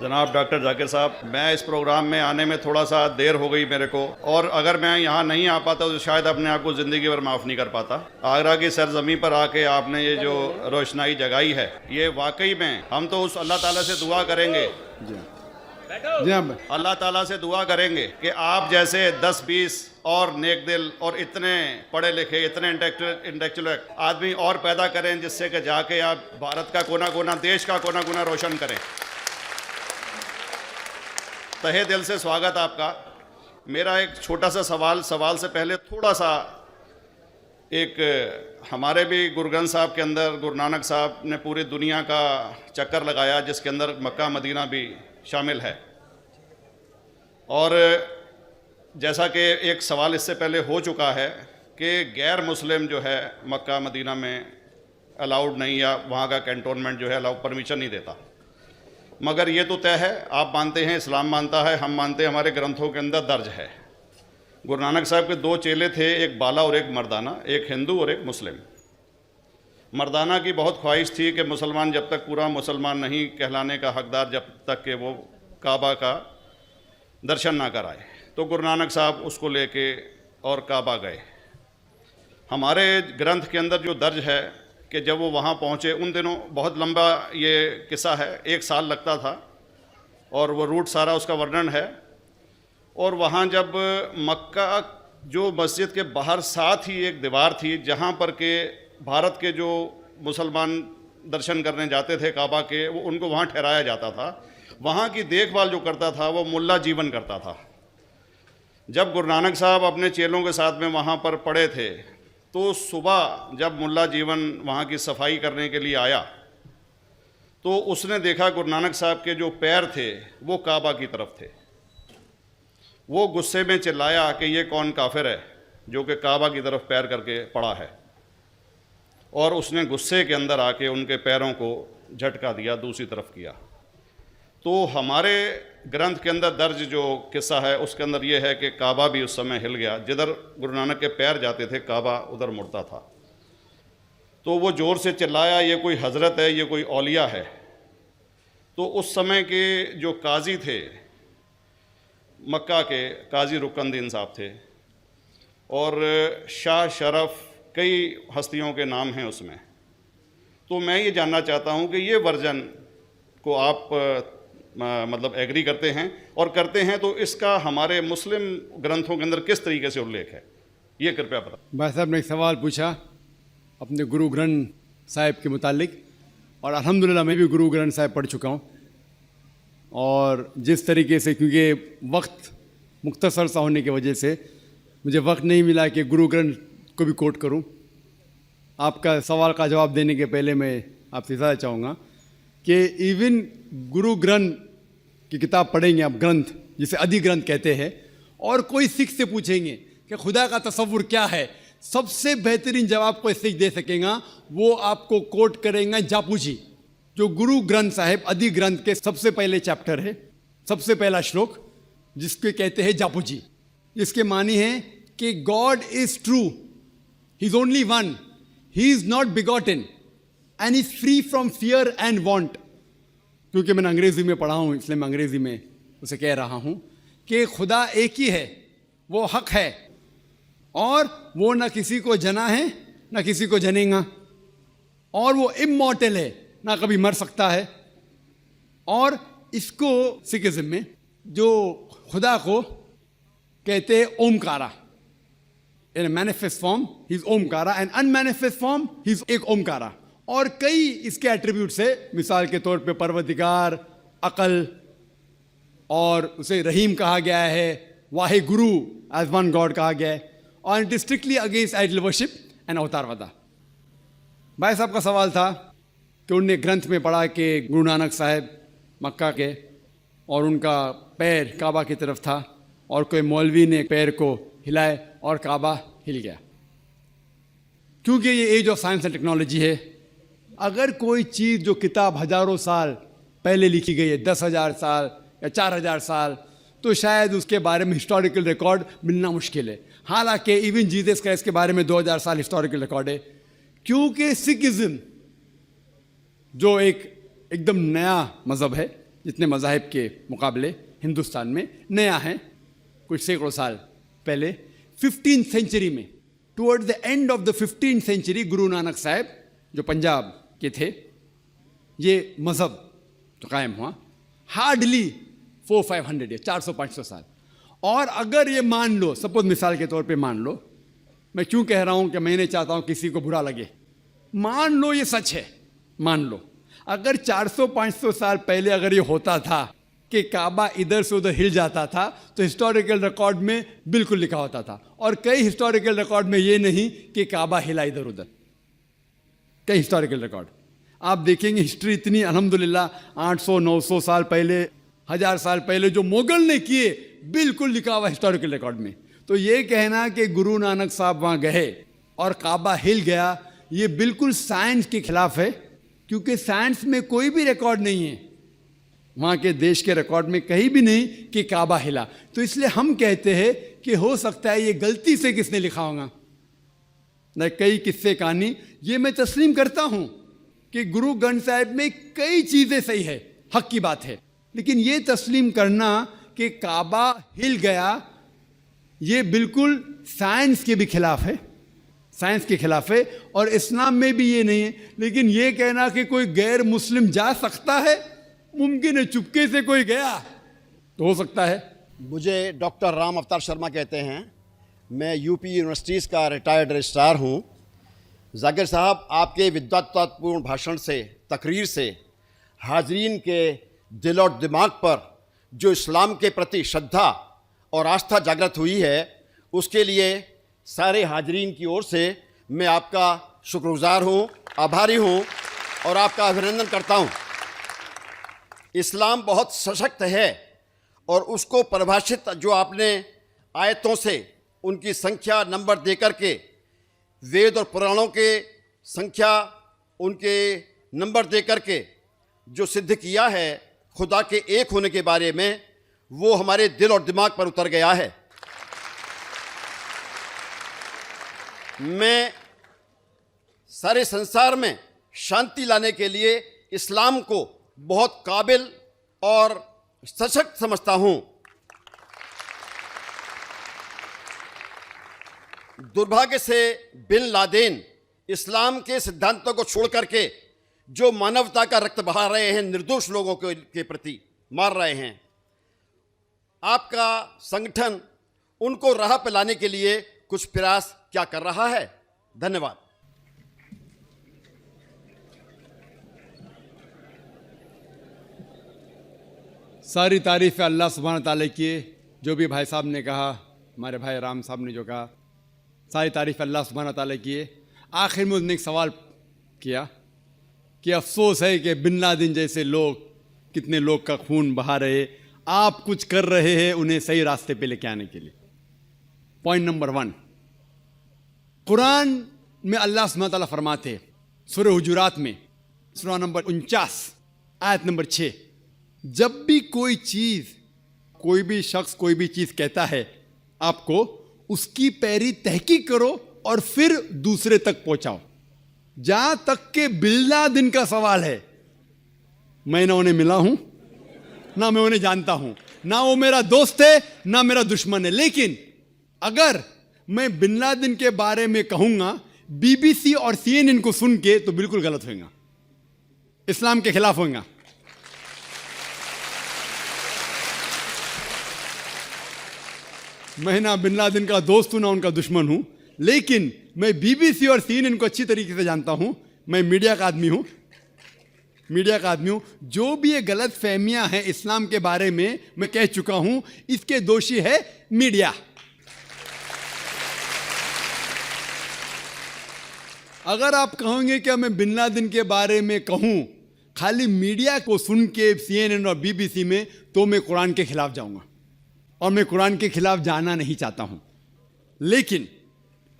जनाब डॉक्टर जाकिर साहब, मैं इस प्रोग्राम में आने में थोड़ा सा देर हो गई मेरे को, और अगर मैं यहाँ नहीं आ पाता तो शायद अपने आप को ज़िंदगी भर माफ़ नहीं कर पाता। आगरा की सरजमी पर आके आपने ये जो रोशनाई जगाई है, ये वाकई में हम तो उस अल्लाह ताला से दुआ करेंगे, जी हाँ। अल्लाह ताला से दुआ करेंगे कि आप जैसे 10-20 और नेक दिल और इतने पढ़े लिखे, इतने इंटेलेक्चुअल आदमी और पैदा करें, जिससे कि जाके आप भारत का कोना कोना, देश का कोना कोना रोशन करें। तहे दिल से स्वागत आपका। मेरा एक छोटा सा सवाल से पहले थोड़ा सा, एक हमारे भी गुरु ग्रंथ साहब के अंदर गुरु नानक साहब ने पूरी दुनिया का चक्कर लगाया, जिसके अंदर मक्का मदीना भी शामिल है। और जैसा कि एक सवाल इससे पहले हो चुका है कि गैर मुस्लिम जो है मक्का मदीना में अलाउड नहीं, या वहाँ का कैंटोनमेंट जो है अलाउ परमिशन नहीं देता। मगर ये तो तय है, आप मानते हैं, इस्लाम मानता है, हम मानते हैं, हमारे ग्रंथों के अंदर दर्ज है। गुरु नानक साहब के 2 चेले थे, एक बाला और एक मर्दाना, एक हिंदू और एक मुस्लिम। मर्दाना की बहुत ख्वाहिश थी कि मुसलमान जब तक पूरा मुसलमान नहीं कहलाने का हकदार, जब तक कि वो काबा का दर्शन ना कराए, तो गुरु नानक साहब उसको लेके और काबा गए। हमारे ग्रंथ के अंदर जो दर्ज है कि जब वो वहाँ पहुँचे, उन दिनों बहुत लंबा ये किस्सा है, 1 साल लगता था, और वो रूट सारा उसका वर्णन है। और वहाँ जब मक्का, जो मस्जिद के बाहर साथ ही एक दीवार थी, जहाँ पर के भारत के जो मुसलमान दर्शन करने जाते थे काबा के, वो उनको वहाँ ठहराया जाता था। वहाँ की देखभाल जो करता था वो मुल्ला जीवन करता था। जब गुरु नानक साहब अपने चेलों के साथ में वहाँ पर पड़े थे, तो सुबह जब मुल्ला जीवन वहाँ की सफाई करने के लिए आया, तो उसने देखा गुरु नानक साहब के जो पैर थे वो काबा की तरफ थे। वो गुस्से में चिल्लाया कि ये कौन काफिर है जो कि काबा की तरफ पैर करके पड़ा है, और उसने गुस्से के अंदर आके उनके पैरों को झटका दिया, दूसरी तरफ किया। तो हमारे ग्रंथ के अंदर दर्ज जो किस्सा है उसके अंदर ये है कि काबा भी उस समय हिल गया, जिधर गुरु नानक के पैर जाते थे काबा उधर मुड़ता था। तो वो ज़ोर से चिल्लाया, ये कोई हज़रत है, ये कोई औलिया है। तो उस समय के जो काजी थे मक्का के, काजी रुकनुद्दीन साहब थे, और शाह शरफ, कई हस्तियों के नाम हैं उसमें। तो मैं ये जानना चाहता हूँ कि ये वर्जन को आप मतलब एग्री करते हैं, और करते हैं तो इसका हमारे मुस्लिम ग्रंथों के अंदर किस तरीके से उल्लेख है, ये कृपया बताएं। भाई साहब ने एक सवाल पूछा अपने गुरु ग्रंथ साहिब के मुतालिक, और अल्हम्दुलिल्लाह मैं भी गुरु ग्रंथ साहिब पढ़ चुका हूँ। और जिस तरीके से, क्योंकि वक्त मुख्तसर सा होने की वजह से मुझे वक्त नहीं मिला कि गुरु ग्रंथ को भी कोट करूँ। आपका सवाल का जवाब देने के पहले मैं आपसे ज़्यादा चाहूँगा कि इवन गुरु ग्रंथ की किताब पढ़ेंगे आप, ग्रंथ जिसे अधिग्रंथ कहते हैं, और कोई सिख से पूछेंगे कि खुदा का तसव्वुर क्या है, सबसे बेहतरीन जवाब कोई सिख दे सकेगा, वो आपको कोट करेंगे जापू जी, जो गुरु ग्रंथ साहिब अधिग्रंथ के सबसे पहले चैप्टर है, सबसे पहला श्लोक, जिसके कहते हैं जापू जी। इसके मानी है कि God is true, he is only one, he is not begotten and is free from fear and want. क्योंकि मैंने अंग्रेजी में पढ़ा हूँ, इसलिए मैं अंग्रेजी में उसे कह रहा हूँ कि खुदा एक ही है, वो हक है, और वो ना किसी को जना है ना किसी को जनेगा, और वो इमॉर्टल है, ना कभी मर सकता है। और इसको सिखिज्म में जो खुदा को कहते हैं Omkara, in manifest form he is Omkara, and unmanifest form he is एक ओमकारा। और कई इसके एट्रीब्यूट्स है, मिसाल के तौर पे परवरदिगार, अकल, और उसे रहीम कहा गया है, Wahe Guru as one God कहा गया है, और it is strictly against idol worship and अवतारवादा। भाई साहब का सवाल था कि उनने ग्रंथ में पढ़ा कि गुरु नानक साहब मक्का के, और उनका पैर काबा की तरफ था, और कोई मौलवी ने पैर को हिलाए और काबा हिल गया। क्योंकि ये age of science and technology है, अगर कोई चीज़ जो किताब हज़ारों साल पहले लिखी गई है, 10,000 साल या 4,000 साल, तो शायद उसके बारे में हिस्टोरिकल रिकॉर्ड मिलना मुश्किल है। हालांकि इवन जीसस क्राइस्ट के बारे में 2000 साल हिस्टोरिकल रिकॉर्ड है, क्योंकि सिखिज्म जो एकदम नया मज़हब है, जितने मज़ाहिब के मुकाबले हिंदुस्तान में नया है। कुछ सैकड़ों साल पहले 15th सेंचुरी में, toward the end of the 15th century, Guru Nanak साहब जो पंजाब के थे, ये मज़हब तो कायम हुआ हार्डली 400-500 ईयर, 400-500 साल। और अगर ये मान लो, सपोज मिसाल के तौर पे मान लो, मैं क्यों कह रहा हूँ कि मैं नहीं चाहता हूँ किसी को बुरा लगे, मान लो ये सच है, मान लो अगर 400-500 साल पहले अगर ये होता था कि काबा इधर से उधर हिल जाता था, तो हिस्टोरिकल रिकॉर्ड में बिल्कुल लिखा होता था। और कई हिस्टोरिकल रिकॉर्ड में ये नहीं कि काबा हिला इधर उधर, कई हिस्टोरिकल रिकॉर्ड आप देखेंगे। हिस्ट्री इतनी अल्हम्दुलिल्लाह 800-900 साल पहले, 1000 साल पहले जो मुगल ने किए, बिल्कुल लिखा हुआ हिस्टोरिकल रिकॉर्ड में। तो ये कहना कि गुरु नानक साहब वहाँ गए और काबा हिल गया, ये बिल्कुल साइंस के खिलाफ है, क्योंकि साइंस में कोई भी रिकॉर्ड नहीं है, वहाँ के देश के रिकॉर्ड में कहीं भी नहीं कि काबा हिला। तो इसलिए हम कहते हैं कि हो सकता है ये गलती से किसने लिखा होगा, न कई किस्से कहानी। ये मैं तस्लीम करता हूँ कि गुरु ग्रंथ साहिब में कई चीज़ें सही है, हक की बात है, लेकिन ये तस्लीम करना कि काबा हिल गया, ये बिल्कुल साइंस के भी खिलाफ है, साइंस के खिलाफ है। और इस्लाम में भी ये नहीं है। लेकिन ये कहना कि कोई गैर मुस्लिम जा सकता है, मुमकिन है, चुपके से कोई गया तो हो सकता है। मुझे डॉक्टर राम अवतार शर्मा कहते हैं, मैं यूपी यूनिवर्सिटीज़ का रिटायर्ड रजिस्ट्रार हूँ। जाकिर साहब, आपके विद्वत्तापूर्ण भाषण से, तकरीर से हाजरीन के दिल और दिमाग पर जो इस्लाम के प्रति श्रद्धा और आस्था जागृत हुई है, उसके लिए सारे हाजरीन की ओर से मैं आपका शुक्रगुजार हूँ, आभारी हूँ और आपका अभिनंदन करता हूँ। इस्लाम बहुत सशक्त है और उसको परिभाषित जो आपने आयतों से उनकी संख्या नंबर दे कर के, वेद और पुराणों के संख्या उनके नंबर दे कर के जो सिद्ध किया है खुदा के एक होने के बारे में, वो हमारे दिल और दिमाग पर उतर गया है। मैं सारे संसार में शांति लाने के लिए इस्लाम को बहुत काबिल और सशक्त समझता हूँ। दुर्भाग्य से बिन लादेन इस्लाम के सिद्धांतों को छोड़ करके जो मानवता का रक्त बहा रहे हैं, निर्दोष लोगों के प्रति मार रहे हैं, आपका संगठन उनको राह पे लाने के लिए कुछ प्रयास क्या कर रहा है? धन्यवाद। सारी तारीफ़ अल्लाह सुब्हान ताला की है। जो भी भाई साहब ने कहा, हमारे भाई राम साहब ने जो कहा, सारी तारीफ़ अल्लाह सुब्हान ताला की है। आखिर में उसने एक सवाल किया कि अफसोस है कि बिन लादेन जैसे लोग, कितने लोग का खून बहा रहे, आप कुछ कर रहे हैं उन्हें सही रास्ते पे लेके आने के लिए। पॉइंट नंबर 1, कुरान में अल्लाह सुब्हान ताला फरमाते हैं, सूरह हुजुरात में सूरह नंबर 49 आयत नंबर 6, जब भी कोई चीज़, कोई भी शख्स कोई भी चीज़ कहता है आपको, उसकी पैरी तहकीक करो और फिर दूसरे तक पहुंचाओ। जहां तक के बिन लादेन का सवाल है, मैं ना उन्हें मिला हूं, ना मैं उन्हें जानता हूं, ना वो मेरा दोस्त है, ना मेरा दुश्मन है। लेकिन अगर मैं बिन लादेन के बारे में कहूंगा बीबीसी और CNN को सुन के, तो बिल्कुल गलत होगा, इस्लाम के खिलाफ होगा। मैं ना बिन लादेन का दोस्त हूं, ना उनका दुश्मन हूं, लेकिन मैं बीबीसी और CNN को अच्छी तरीके से जानता हूं। मैं मीडिया का आदमी हूं, मीडिया का आदमी हूं। जो भी ये गलत फहमियां हैं इस्लाम के बारे में, मैं कह चुका हूं, इसके दोषी है मीडिया। अगर आप कहोगे कि मैं बिन लादेन के बारे में कहूं खाली मीडिया को सुन के CNN और BBC में, तो मैं कुरान के खिलाफ जाऊंगा, और मैं कुरान के खिलाफ जाना नहीं चाहता हूं। लेकिन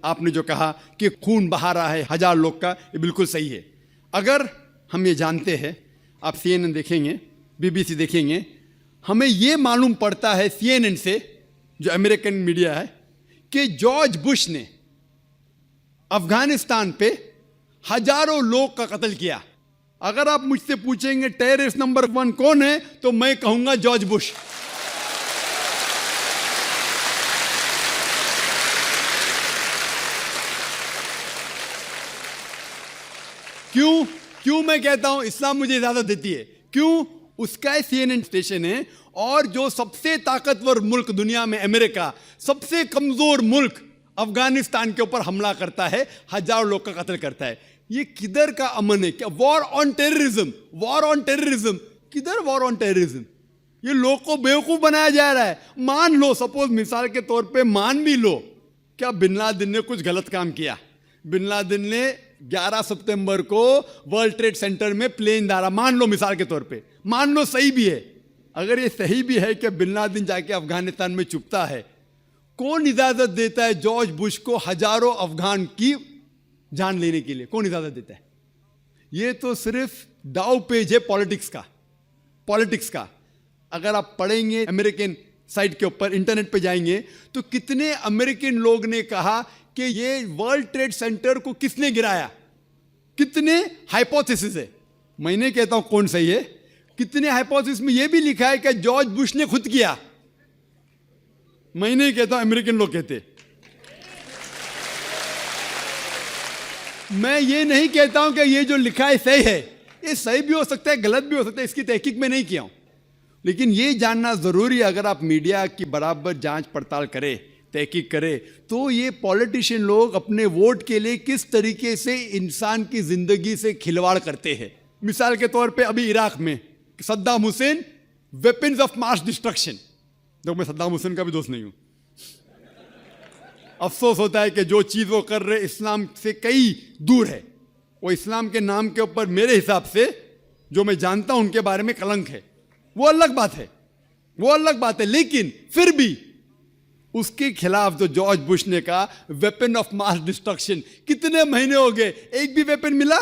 आपने जो कहा कि खून बहा रहा है 1000 लोग का, ये बिल्कुल सही है। अगर हम ये जानते हैं, आप CNN देखेंगे, BBC देखेंगे, हमें ये मालूम पड़ता है CNN से, जो अमेरिकन मीडिया है, कि जॉर्ज बुश ने अफगानिस्तान पे हजारों लोग का कत्ल किया, अगर आप मुझसे पूछेंगे टेररिस्ट नंबर 1 कौन है, तो मैं कहूंगा जॉर्ज बुश। क्यों मैं कहता हूं इस्लाम मुझे इजाजत देती है? क्यों? उसका CNN स्टेशन है, और जो सबसे ताकतवर मुल्क दुनिया में अमेरिका सबसे कमजोर मुल्क अफगानिस्तान के ऊपर हमला करता है, हजारों लोग का कत्ल करता है। ये किधर का अमन है? क्या war on terrorism? War on terrorism किधर? War on terrorism? ये लोग को बेवकूफ बनाया जा रहा है। मान लो, सपोज मिसाल के तौर पे मान भी लो, क्या बिन लादेन ने कुछ गलत काम किया? बिन लादेन ने 11 सितंबर को वर्ल्ड ट्रेड सेंटर में प्लेन डाला, मान लो मिसाल के तौर पे, मान लो सही भी है। अगर ये सही भी है कि बिन लादेन जाके अफगानिस्तान में छुपता है, कौन इजाजत देता है जॉर्ज बुश को हजारों अफगान की जान लेने के लिए? कौन इजाजत देता है? ये तो सिर्फ दाव पेज है पॉलिटिक्स का। अगर आप पढ़ेंगे अमेरिकन साइट के ऊपर, इंटरनेट पे जाएंगे, तो कितने अमेरिकन लोग ने कहा कि ये वर्ल्ड ट्रेड सेंटर को किसने गिराया? कितने हाइपोथेसिस है। मैंने कहता हूं कौन सही है। कितने हाइपोथेसिस में यह भी लिखा है कि जॉर्ज बुश ने खुद किया। मैं नहीं कहता, अमेरिकन लोग कहते। मैं ये नहीं कहता हूं कि ये जो लिखा है सही है। ये सही भी हो सकता है, गलत भी हो सकता है, इसकी तहकीक मैं नहीं किया हूं। लेकिन ये जानना जरूरी है, अगर आप मीडिया की बराबर जांच पड़ताल करें, तहकीक करें, तो ये पॉलिटिशियन लोग अपने वोट के लिए किस तरीके से इंसान की जिंदगी से खिलवाड़ करते हैं। मिसाल के तौर पे अभी इराक में Saddam Hussain, weapons of mass destruction. देखो, मैं सद्दाम हुसैन का भी दोस्त नहीं हूं। अफसोस होता है कि जो चीज़ वो कर रहे इस्लाम से कई दूर है। वो इस्लाम के नाम के ऊपर मेरे हिसाब से, जो मैं जानता हूं उनके बारे में, कलंक है। वो अलग बात है। लेकिन फिर भी उसके खिलाफ जो जॉर्ज बुश ने कहा, वेपन ऑफ मास डिस्ट्रक्शन, कितने महीने हो गए, एक भी वेपन मिला?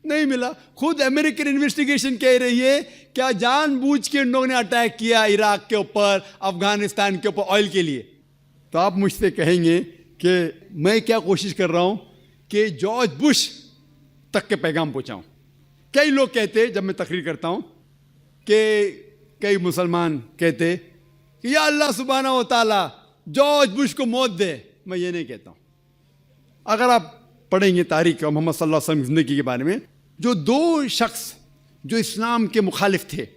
नहीं मिला। खुद अमेरिकन इन्वेस्टिगेशन कह रही है क्या जानबूझ के इन लोगों ने अटैक किया इराक के ऊपर, अफगानिस्तान के ऊपर, ऑयल के लिए। तो आप मुझसे कहेंगे कि मैं क्या कोशिश कर रहा हूं कि जॉर्ज बुश तक के पैगाम पहुंचाऊं। कई लोग कहते, जब मैं तकरीर करता हूं, कि कई मुसलमान कहते कि या अल्लाह सुब्हानहू व तआला जॉर्ज बुश को मौत दे। मैं ये नहीं कहता हूं। अगर आप पढ़ेंगे तारीख मोहम्मद सल्लल्लाहु अलैहि वसल्लम की जिंदगी के बारे में, जो 2 शख्स जो इस्लाम के मुखालिफ थे,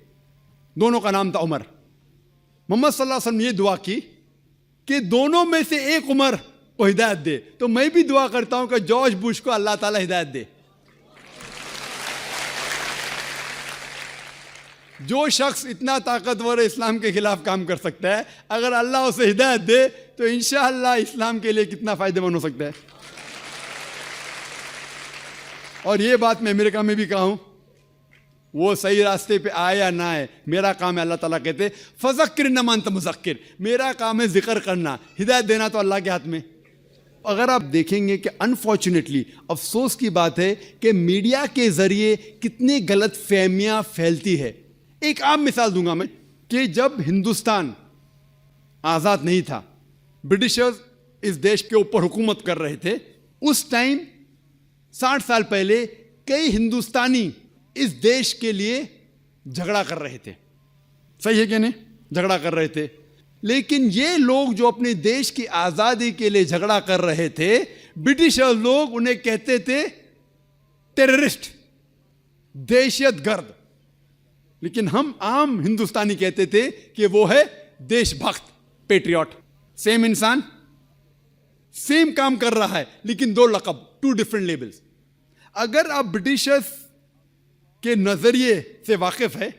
दोनों का नाम था उमर। मोहम्मद सल्लल्लाहु अलैहि वसल्लम ने ये दुआ की कि दोनों में से एक उमर को हिदायत दे। तो मैं भी दुआ करता हूं कि जॉर्ज बुश को अल्लाह ताला हिदायत दे। जो शख्स इतना ताकतवर है, इस्लाम के खिलाफ काम कर सकता है, अगर अल्लाह उसे हिदायत दे तो इंशाअल्लाह इस्लाम के लिए कितना फायदेमंद हो सकता है। और ये बात मैं अमेरिका में भी कहा हूं, वो सही रास्ते पे आए या ना आए, मेरा काम है। अल्लाह ताला कहते फज़क्किर न मन मुज़क्किर, मेरा काम है जिक्र करना, हिदायत देना तो अल्लाह के हाथ में। अगर आप देखेंगे कि अनफॉर्चुनेटली, अफसोस की बात है कि मीडिया के जरिए कितनी गलत फहमियां फैलती है। एक आम मिसाल दूंगा मैं कि जब हिंदुस्तान आज़ाद नहीं था, ब्रिटिशर्स इस देश के ऊपर हुकूमत कर रहे थे, उस टाइम 60 साल पहले कई हिंदुस्तानी इस देश के लिए झगड़ा कर रहे थे। सही है कि नहीं? झगड़ा कर रहे थे। लेकिन ये लोग जो अपने देश की आज़ादी के लिए झगड़ा कर रहे थे, ब्रिटिशर्स लोग उन्हें कहते थे टेररिस्ट, दहशतगर्द। लेकिन हम आम हिंदुस्तानी कहते थे कि वो है देशभक्त, पेट्रियट। सेम इंसान सेम काम कर रहा है, लेकिन 2 लक़ब, 2 डिफरेंट लेबल्स। अगर आप ब्रिटिशर्स के नजरिए से वाकिफ है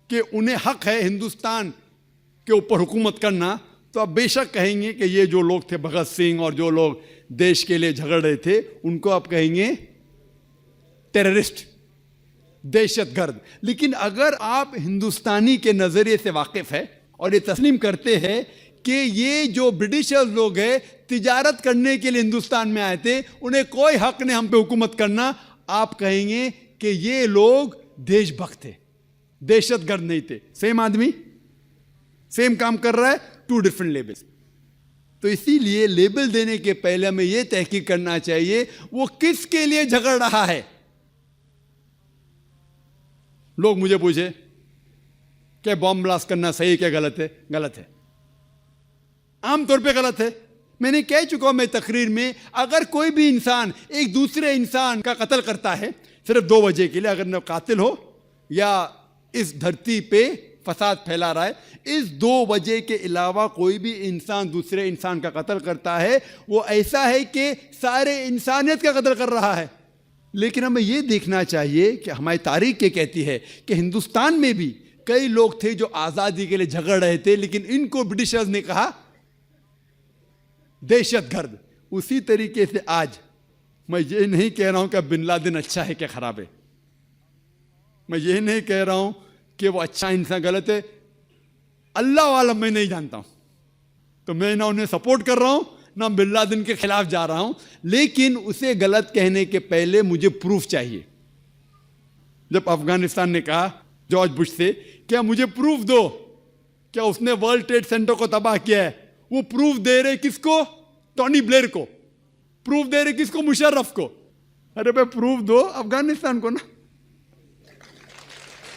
कि उन्हें हक है हिंदुस्तान के ऊपर हुकूमत करना, तो आप बेशक कहेंगे कि ये जो लोग थे भगत सिंह और जो लोग देश के लिए झगड़ रहे थे, उनको आप कहेंगे टेररिस्ट, दहशतगर्द। लेकिन अगर आप हिंदुस्तानी के नजरिए से वाकिफ है और ये तस्लीम करते हैं कि ये जो ब्रिटिशर्स लोग हैं तिजारत करने के लिए हिंदुस्तान में आए थे, उन्हें कोई हक नहीं हम पे हुकूमत करना, आप कहेंगे कि ये लोग देशभक्त थे, दहशतगर्द नहीं थे। सेम आदमी सेम काम कर रहा है, 2 डिफरेंट लेबल्स। तो इसीलिए लेबल देने के पहले हमें यह तहकीक करना चाहिए वो किसके लिए झगड़ रहा है। लोग मुझे पूछे कि बॉम्ब ब्लास्ट करना सही क्या गलत है? गलत है, आमतौर पे गलत है। मैंने कह चुका हूं मैं तकरीर में, अगर कोई भी इंसान एक दूसरे इंसान का कत्ल करता है सिर्फ 2 वजह के लिए, अगर न कातिल हो या इस धरती पे फसाद फैला रहा है, इस 2 वजह के अलावा कोई भी इंसान दूसरे इंसान का कत्ल करता है, वो ऐसा है कि सारे इंसानियत का कत्ल कर रहा है। लेकिन हमें ये देखना चाहिए कि हमारी तारीख ये कहती है कि हिंदुस्तान में भी कई लोग थे जो आज़ादी के लिए झगड़ रहे थे, लेकिन इनको ब्रिटिशर्स ने कहा दहशतगर्द। उसी तरीके से आज मैं ये नहीं कह रहा हूं कि बिन लादेन अच्छा है क्या खराब है, मैं ये नहीं कह रहा हूं कि वो अच्छा इंसान गलत है, अल्लाह वाला मैं नहीं जानता हूं, तो मैं ना उन्हें सपोर्ट कर रहा हूं ना बिन लादेन के खिलाफ जा रहा हूं, लेकिन उसे गलत कहने के पहले मुझे प्रूफ चाहिए। जब अफगानिस्तान ने कहा जॉर्ज बुश से, क्या मुझे प्रूफ दो क्या उसने वर्ल्ड ट्रेड सेंटर को तबाह किया है, वो प्रूफ दे रहे किसको? टोनी ब्लेयर को। प्रूफ दे रहे किसको? मुशर्रफ को। अरे भाई प्रूफ दो अफगानिस्तान को ना।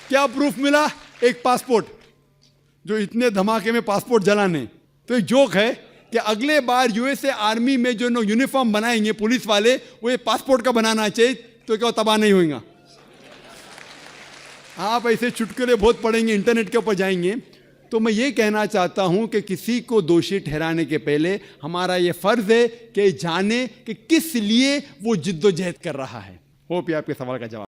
क्या प्रूफ मिला? एक पासपोर्ट, जो इतने धमाके में पासपोर्ट जलाने। तो एक जोक है कि अगले बार यूएसए आर्मी में जो यूनिफॉर्म बनाएंगे पुलिस वाले, वो ये पासपोर्ट का बनाना चाहिए, तो क्या तबाह नहीं होगा? आप ऐसे चुटकुले बहुत पढ़ेंगे, इंटरनेट के ऊपर जाएंगे। तो मैं ये कहना चाहता हूं कि किसी को दोषी ठहराने के पहले हमारा ये फर्ज है कि जाने कि किस लिए वो जिद्दोजहद कर रहा है। होप ये आपके सवाल का जवाब